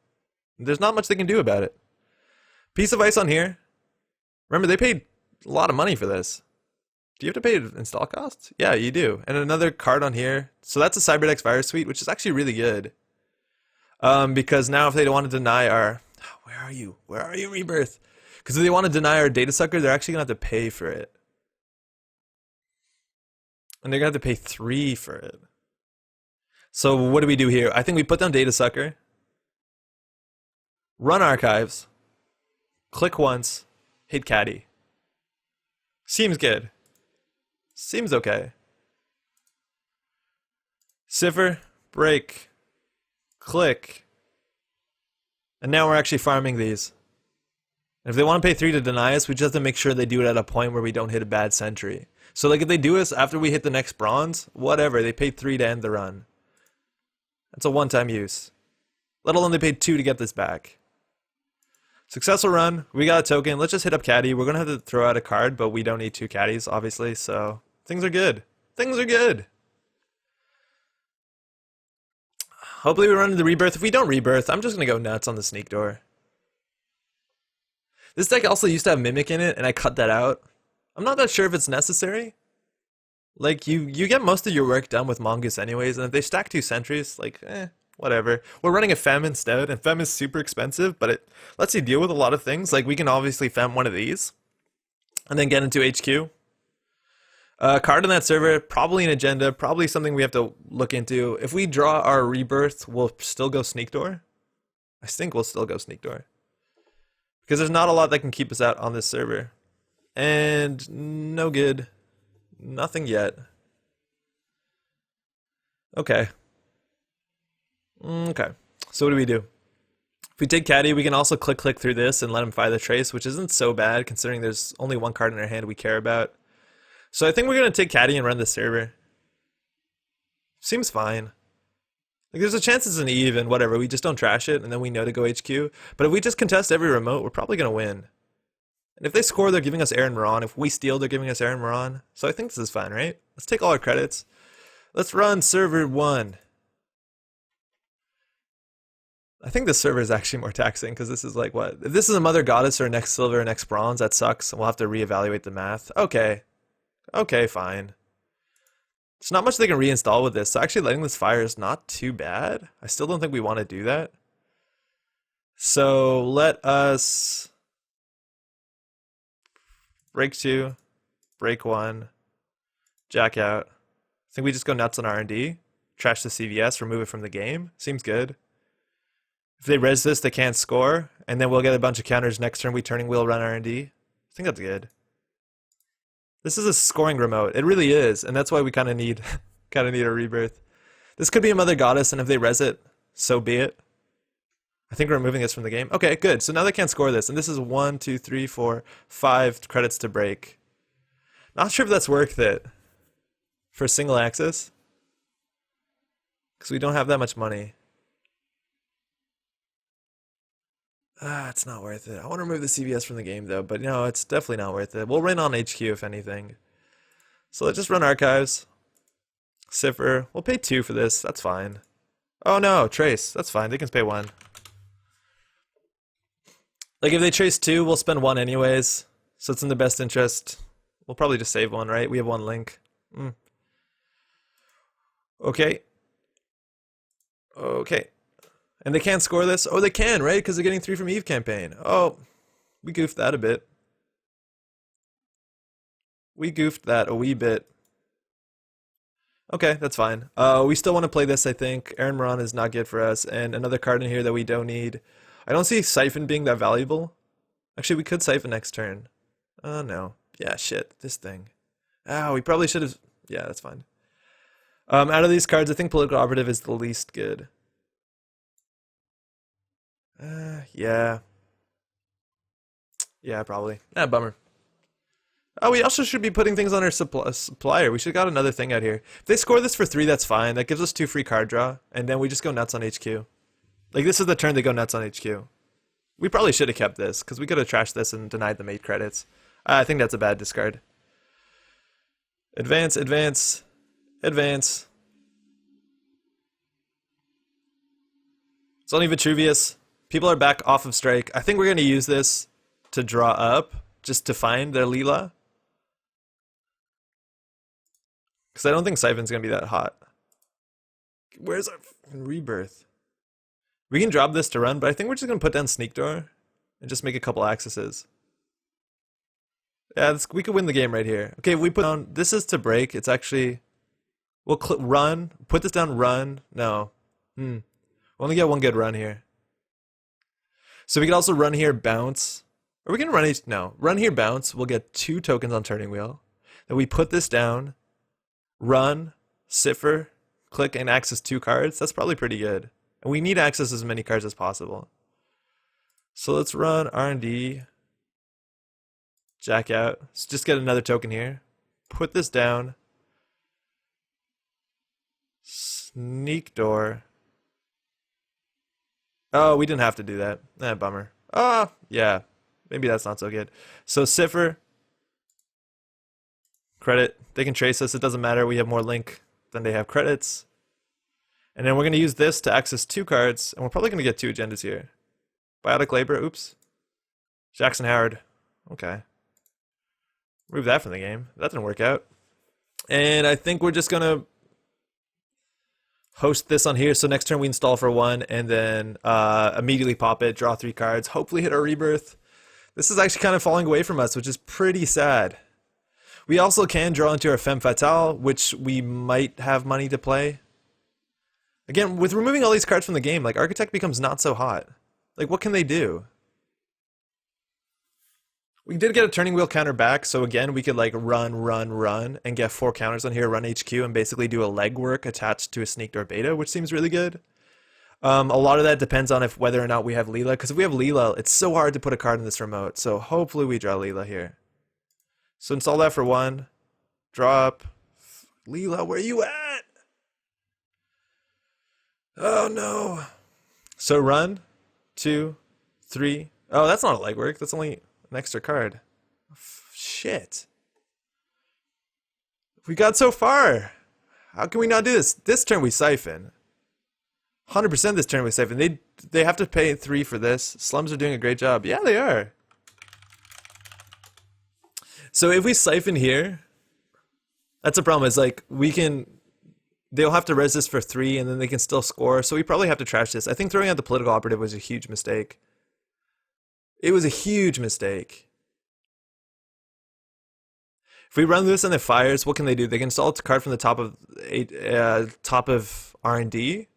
[SPEAKER 1] There's not much they can do about it. Piece of ice on here. Remember, they paid a lot of money for this. Do you have to pay install costs? Yeah, you do. And another card on here. So that's a Cyberdex Virus Suite, which is actually really good. Because now if they don't want to deny our... Where are you? Where are you, Rebirth? Because if they want to deny our Data Sucker, they're actually going to have to pay for it. And they're going to have to pay 3 for it. So what do we do here? I think we put down Data Sucker. Run Archives. Click once. Hit Caddy. Seems good. Seems okay. Cipher, break, click. And now we're actually farming these. And if they want to pay 3 to deny us, we just have to make sure they do it at a point where we don't hit a bad sentry. So like if they do us after we hit the next bronze, whatever, they paid 3 to end the run. That's a one-time use. Let alone they paid 2 to get this back. Successful run. We got a token. Let's just hit up Caddy. We're going to have to throw out a card, but we don't need 2 Caddies, obviously. So things are good. Things are good. Hopefully we run into the Rebirth. If we don't Rebirth, I'm just going to go nuts on the sneak door. This deck also used to have Mimic in it, and I cut that out. I'm not that sure if it's necessary. Like, you get most of your work done with Mongoose anyways, and if they stack 2 sentries, like, whatever. We're running a Fem instead, and Fem is super expensive, but it lets you deal with a lot of things. Like, we can obviously Fem one of these, and then get into HQ. Card on that server, probably an agenda, probably something we have to look into. If we draw our Rebirth, we'll still go Sneak Door. I think we'll still go Sneak Door. Because there's not a lot that can keep us out on this server. And no good. Nothing yet. Okay. Okay. So what do we do? If we take Caddy, we can also click through this and let him fire the Trace, which isn't so bad considering there's only 1 card in our hand we care about. So I think we're going to take Caddy and run the server. Seems fine. Like there's a chance it's an Eve and whatever, we just don't trash it and then we know to go HQ. But if we just contest every remote, we're probably going to win. And if they score, they're giving us Aaron Moran. If we steal, they're giving us Aaron Moran. So I think this is fine, right? Let's take all our credits. Let's run server 1. I think this server is actually more taxing because this is like what? If this is a Mother Goddess or next Silver or next Bronze, that sucks. We'll have to reevaluate the math. Okay. Okay, fine. There's not much they can reinstall with this, so actually letting this fire is not too bad. I still don't think we want to do that. So let us break 2, break 1, jack out. I think we just go nuts on R&D, trash the CVS, remove it from the game. Seems good. If they res this, they can't score, and then we'll get a bunch of counters next turn. We turning wheel run R&D. I think that's good. This is a scoring remote. It really is, and that's why we kind of need a Rebirth. This could be a Mother Goddess, and if they res it, so be it. I think we're removing this from the game. Okay, good. So now they can't score this, and this is 1, 2, 3, 4, 5 credits to break. Not sure if that's worth it for single access, because we don't have that much money. It's not worth it. I want to remove the CVS from the game, though, but no, it's definitely not worth it. We'll run on HQ, if anything. So let's just run Archives. Cipher. We'll pay 2 for this. That's fine. Oh, no. Trace. That's fine. They can pay 1. Like, if they trace 2, we'll spend 1 anyways. So it's in the best interest. We'll probably just save 1, right? We have 1 link. Okay. Okay. And they can't score this? Oh, they can, right? Because they're getting 3 from Eve campaign. Oh, we goofed that a bit. We goofed that a wee bit. Okay, that's fine. We still want to play this, I think. Aaron Moran is not good for us, and another card in here that we don't need. I don't see Siphon being that valuable. Actually, we could Siphon next turn. Oh, no. Yeah, shit. This thing. Ah, we probably should have... Yeah, that's fine. Out of these cards, I think Political Operative is the least good. Yeah. Yeah, probably. Ah, bummer. Oh, we also should be putting things on our supplier. We should have got another thing out here. If they score this for 3, that's fine. That gives us 2 free card draw, and then we just go nuts on HQ. Like, this is the turn they go nuts on HQ. We probably should have kept this, because we could have trashed this and denied them 8 credits. I think that's a bad discard. Advance, advance, advance. It's only Vitruvius. People are back off of strike. I think we're going to use this to draw up, just to find their Leela. Because I don't think Siphon's going to be that hot. Where's our rebirth? We can drop this to run, but I think we're just going to put down Sneak Door and just make a couple accesses. Yeah, we could win the game right here. Okay, we put down... This is to break. It's actually... We'll run. Put this down, run. No. We'll only get one good run here. So we can also run here, bounce. Or we can run... No. Run here, bounce. We'll get 2 tokens on turning wheel. Then we put this down... Run, cipher, click, and access 2 cards. That's probably pretty good. And we need to access as many cards as possible. So let's run R&D. Jack out. Let's just get another token here. Put this down. Sneak Door. Oh, we didn't have to do that. Bummer. Oh, yeah. Maybe that's not so good. So cipher. Credit. They can trace us. It doesn't matter. We have more link than they have credits. And then we're going to use this to access 2 cards. And we're probably going to get 2 agendas here. Biotic Labor. Oops. Jackson Howard. Okay. Remove that from the game. That didn't work out. And I think we're just going to host this on here. So next turn we install for 1. And then immediately pop it. Draw 3 cards. Hopefully hit our rebirth. This is actually kind of falling away from us, which is pretty sad. We also can draw into our Femme Fatale, which we might have money to play. Again, with removing all these cards from the game, like, Architect becomes not so hot. Like, what can they do? We did get a turning wheel counter back, so again, we could, like, run, and get 4 counters on here, run HQ, and basically do a legwork attached to a Sneak Door Beta, which seems really good. A lot of that depends on whether or not we have Leela, because if we have Leela, it's so hard to put a card in this remote, so hopefully we draw Leela here. So install that for 1. Drop. Leela, where you at? Oh no. So run. 2, 3. Oh, that's not a legwork. That's only an extra card. Shit. We got so far. How can we not do this? This turn we Siphon. 100% this turn we Siphon. They have to pay 3 for this. Slums are doing a great job. Yeah, they are. So if we Siphon here, that's a problem. Is like they'll have to resist for 3 and then they can still score. So we probably have to trash this. I think throwing out the Political Operative was a huge mistake. It was a huge mistake. If we run this and it fires, what can they do? They can install a card from the top of R&D.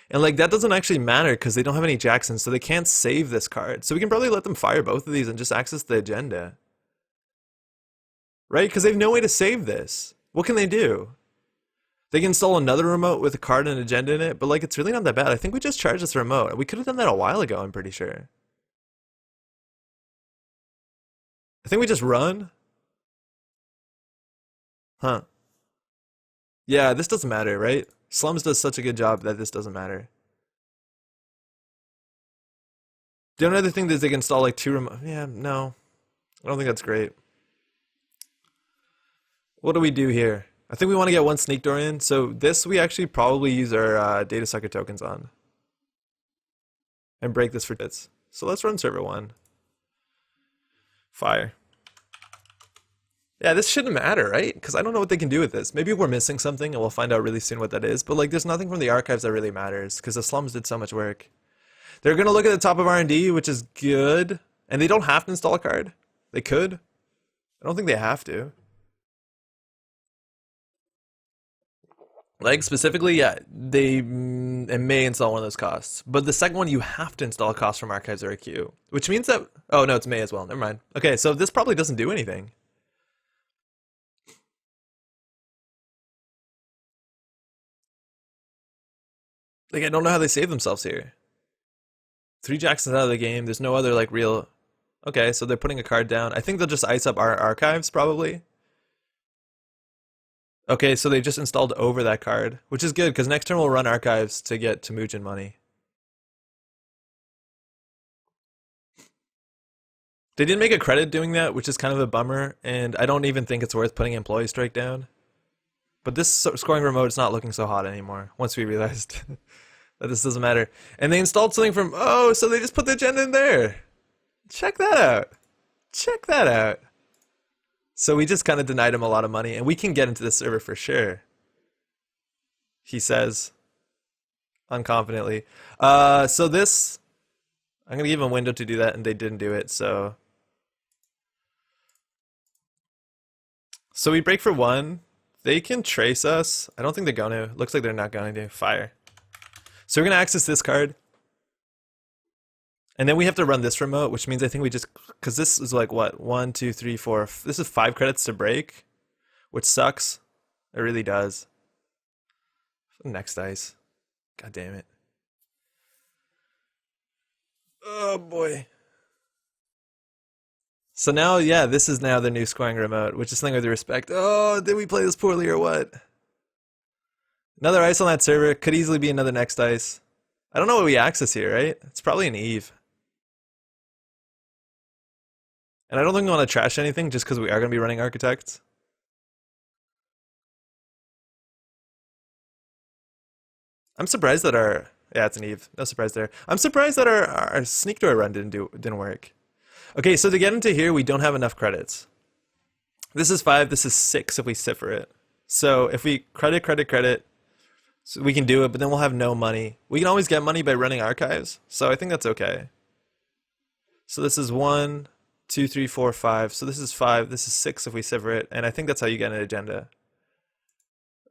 [SPEAKER 1] And like that doesn't actually matter because they don't have any Jacksons, so they can't save this card. So we can probably let them fire both of these and just access the agenda. Right? Because they have no way to save this. What can they do? They can install another remote with a card and an agenda in it, but like it's really not that bad. I think we just charged this remote. We could have done that a while ago, I'm pretty sure. I think we just run. Huh. Yeah, this doesn't matter, right? Slums does such a good job that this doesn't matter. The only other thing is they can install like 2 remote. Yeah, no. I don't think that's great. What do we do here? I think we want to get 1 Sneak Door in. So this we actually probably use our Data Sucker tokens on. And break this for bits. So let's run server 1. Fire. Yeah, this shouldn't matter, right? Because I don't know what they can do with this. Maybe we're missing something and we'll find out really soon what that is. But like there's nothing from the archives that really matters because the slums did so much work. They're going to look at the top of R&D, which is good. And they don't have to install a card. They could. I don't think they have to. Like specifically, yeah, they it may install one of those costs, but the second one you have to install a cost from archives or a queue, which means that oh no, it's may as well. Never mind. Okay, so this probably doesn't do anything. Like I don't know how they save themselves here. Three Jacksons out of the game. There's no other like real. Okay, so they're putting a card down. I think they'll just ice up our archives probably. Okay, so they just installed over that card, which is good because next turn we'll run archives to get Temujin money. They didn't make a credit doing that, which is kind of a bummer, and I don't even think it's worth putting employee strike down. But this scoring remote is not looking so hot anymore once we realized that this doesn't matter. And they installed something from, oh, so they just put the agenda in there. Check that out. Check that out. So we just kind of denied him a lot of money, and we can get into the server for sure, he says unconfidently. So this, I'm going to give him a window to do that, and they didn't do it, so. So we break for one. They can trace us. I don't think they're going to. Looks like they're not going to. Fire. So we're going to access this card. And then we have to run this remote, which means I think we just, because this is like what, 1, 2, 3, 4. This is 5 credits to break, which sucks. It really does. Next dice. God damn it. Oh boy. So now, yeah, this is now the new scoring remote, which is something with respect. Oh, did we play this poorly or what? Another ice on that server. Could easily be another next ice. I don't know what we access here, right? It's probably an Eve. And I don't think we want to trash anything just because we are going to be running architects. I'm surprised that our yeah, it's an Eve. No surprise there. I'm surprised that our sneak door run didn't work. Okay, so to get into here, we don't have enough credits. This is 5. This is 6 if we sit for it. So if we credit, so we can do it, but then we'll have no money. We can always get money by running archives, so I think that's okay. So this is 1, 2, 3, 4, 5. So this is 5. This is 6 if we sit for it, and I think that's how you get an agenda.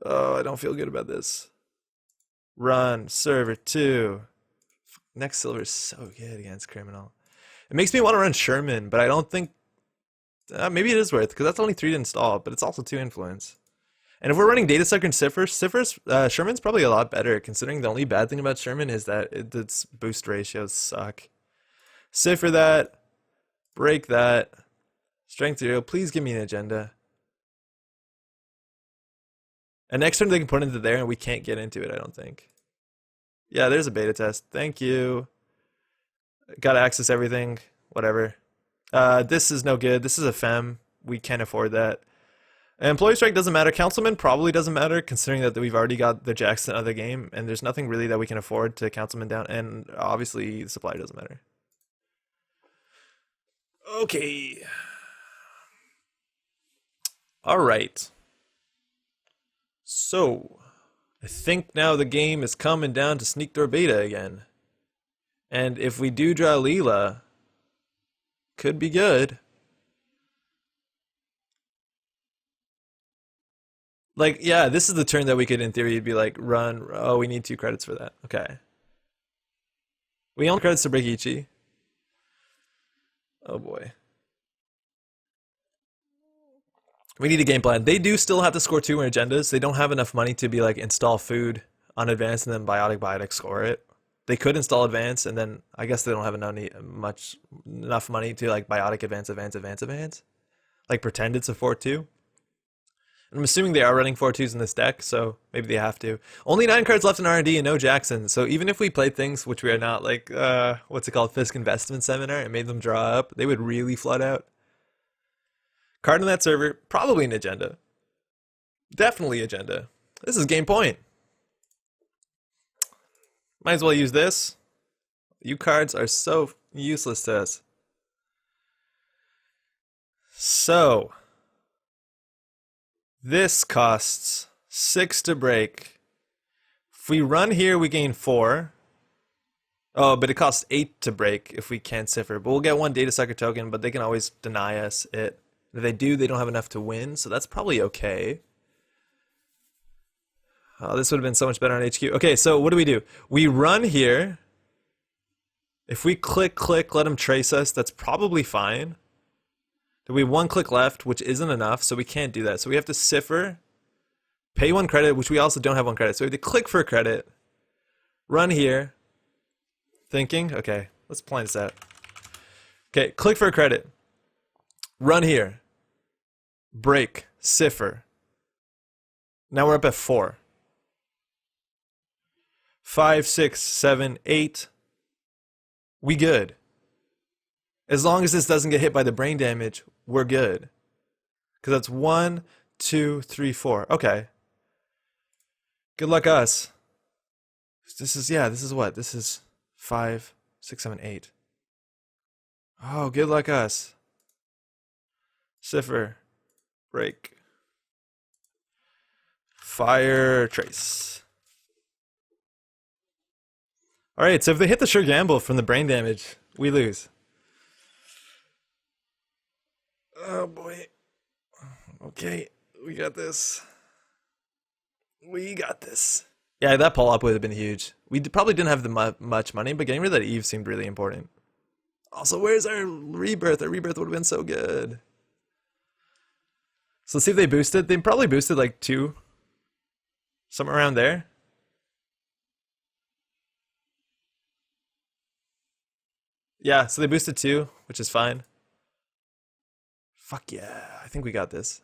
[SPEAKER 1] Oh, I don't feel good about this. Run, server 2. Next silver is so good against criminal. It makes me want to run Sherman, but I don't think... maybe it is worth, because that's only 3 to install, but it's also 2 influence. And if we're running Data Sucker and Sherman's probably a lot better, considering the only bad thing about Sherman is that its boost ratios suck. Cipher that. Break that. Strength 0. Please give me an agenda. And next turn they can put into there and we can't get into it, I don't think. Yeah, there's a beta test. Thank you. Gotta access everything. Whatever. This is no good. This is a fem. We can't afford that. Employee strike doesn't matter. Councilman probably doesn't matter, considering that we've already got the Jackson out of the game, and there's nothing really that we can afford to councilman down, and obviously the supply doesn't matter. Okay. All right. So, I think now the game is coming down to sneak door beta again. And if we do draw Leela, could be good. Like, yeah, this is the turn that we could, in theory, be like, run. Oh, we need 2 credits for that. Okay. We own credits to break Ichi. Oh boy. We need a game plan. They do still have to score 2 agendas. They don't have enough money to be like install food on advance and then biotic score it. They could install advance and then I guess they don't have enough money to like biotic advance. Like pretend it's a 4-2. I'm assuming they are running 4-2s in this deck, so maybe they have to. Only 9 cards left in R&D and no Jackson. So even if we played things which we are not, like, what's it called, Fisk Investment Seminar, and made them draw up, they would really flood out. Card on that server, probably an agenda. Definitely agenda. This is game point. Might as well use this. You cards are so useless to us. So... this costs 6 to break. If we run here, we gain 4. Oh, but it costs 8 to break if we can't cipher. But we'll get 1 data sucker token, but they can always deny us it. If they do, they don't have enough to win, so that's probably okay. Oh, this would have been so much better on HQ. Okay, so what do? We run here. If we click, let him trace us, that's probably fine. Then we one click left, which isn't enough, so we can't do that. So we have to cipher, pay 1 credit, which we also don't have 1 credit. So we have to click for a credit, run here, thinking, okay, let's plan this out. Okay, click for a credit, run here, break, cipher. Now we're up at 4. 5, 6, 7, 8. We good. As long as this doesn't get hit by the brain damage, we're good. Because that's 1, 2, 3, 4. Okay. Good luck us. This is what? This is 5, 6, 7, 8. Oh, good luck us. Cipher. Break. Fire. Trace. Alright, so if they hit the sure gamble from the brain damage, we lose. Oh boy. Okay, we got this. We got this. Yeah, that pull up would have been huge. We probably didn't have the much money, but getting rid of that Eve seemed really important. Also, where's our rebirth? Our rebirth would have been so good. So let's see if they boosted. They probably boosted like 2. Somewhere around there. Yeah, so they boosted 2, which is fine. Fuck yeah, I think we got this.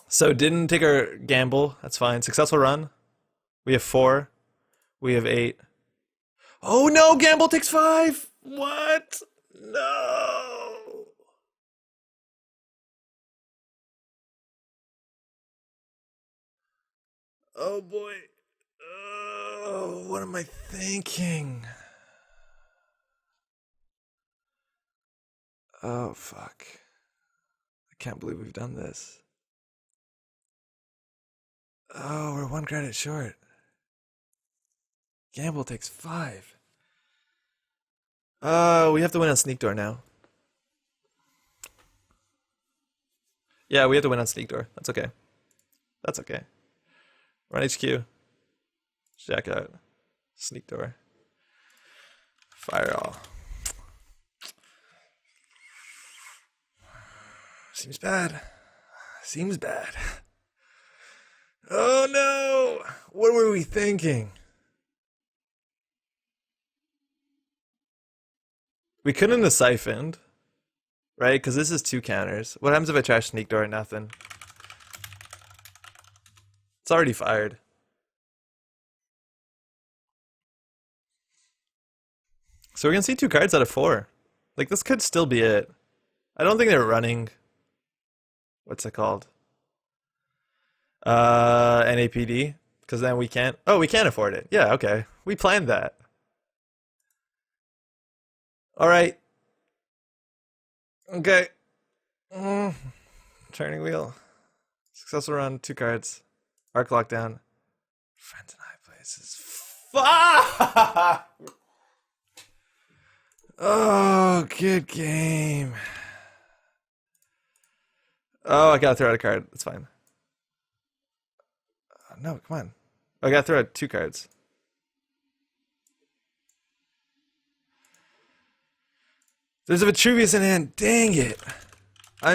[SPEAKER 1] So didn't take our gamble, that's fine. Successful run. We have 4. We have 8. Oh no, gamble takes 5! What? No! Oh boy. Oh, what am I thinking? Oh, fuck. I can't believe we've done this. Oh, we're 1 credit short. Gamble takes 5. We have to win on Sneak Door now. Yeah, we have to win on Sneak Door. That's okay. That's okay. Run HQ. Jack out. Sneak Door. Fire all. Seems bad. Seems bad. Oh no! What were we thinking? We couldn't have siphoned, right? Because this is 2 counters. What happens if I trash Sneak Door? Nothing. It's already fired. So we're gonna see 2 cards out of 4. Like, this could still be it. I don't think they're running. What's it called? NAPD. Because then we can't. Oh, we can't afford it. Yeah, okay. We planned that. Alright. Okay. Turning wheel. Successful run, 2 cards. Arc lockdown. Friends in high places. Fuck! Oh, good game. Oh, I gotta throw out a card. That's fine. No, come on. I gotta throw out 2 cards. There's a Vitruvius in hand. Dang it. I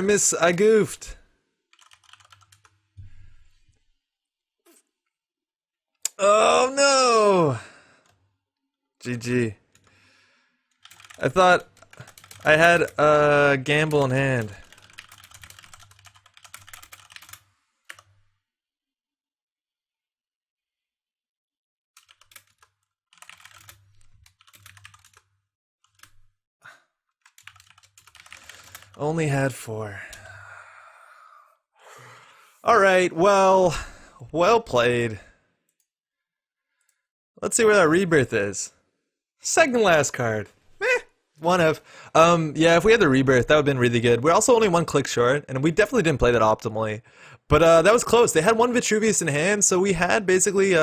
[SPEAKER 1] goofed. Oh no. GG. I thought I had a gamble in hand. Only had 4. Alright, well played. Let's see where that rebirth is. Second last card. One of. Yeah, if we had the rebirth, that would have been really good. We're also only 1 click short, and we definitely didn't play that optimally. But that was close. They had 1 Vitruvius in hand, so we had basically,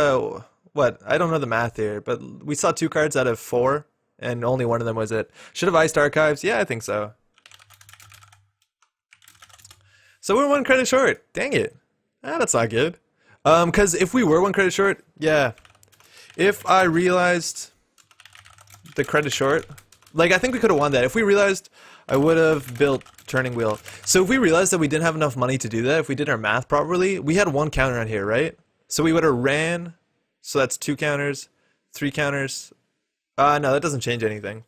[SPEAKER 1] what? I don't know the math here, but we saw 2 cards out of 4, and only 1 of them was it. Should have iced archives? Yeah, I think so. So we're 1 credit short. Dang it. That's not good. Because if we were one credit short, yeah. If I realized the credit short, like I think we could have won that. If we realized, I would have built turning wheel. So if we realized that we didn't have enough money to do that, if we did our math properly, we had one counter on here, right? So we would have ran. So that's two counters, three counters. No, that doesn't change anything.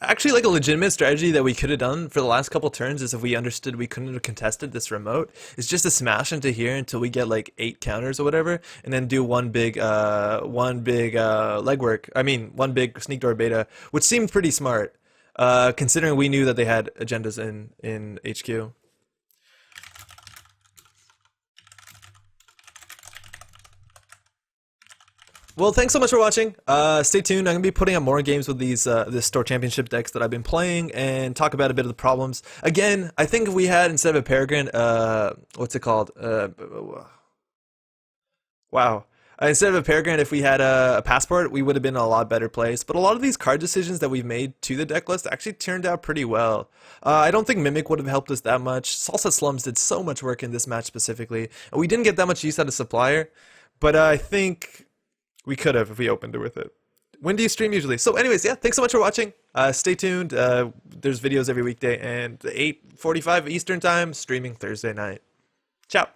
[SPEAKER 1] Actually, like a legitimate strategy that we could have done for the last couple turns is if we understood we couldn't have contested this remote, is just to smash into here until we get like 8 counters or whatever, and then do one big legwork. I mean, one big sneak door beta, which seemed pretty smart, considering we knew that they had agendas in HQ. Well, thanks so much for watching. Stay tuned. I'm gonna be putting up more games with these this store championship decks that I've been playing and talk about a bit of the problems. Again, I think if we had instead of a Peregrine, what's it called? Wow. Instead of a Peregrine, if we had a passport, we would have been in a lot better place. But a lot of these card decisions that we've made to the deck list actually turned out pretty well. I don't think Mimic would have helped us that much. Salsa Slums did so much work in this match specifically. And we didn't get that much use out of Supplier, but I think we could have if we opened it with it. When do you stream usually? So anyways, yeah, thanks so much for watching. Stay tuned. There's videos every weekday and 8:45 Eastern time, streaming Thursday night. Ciao.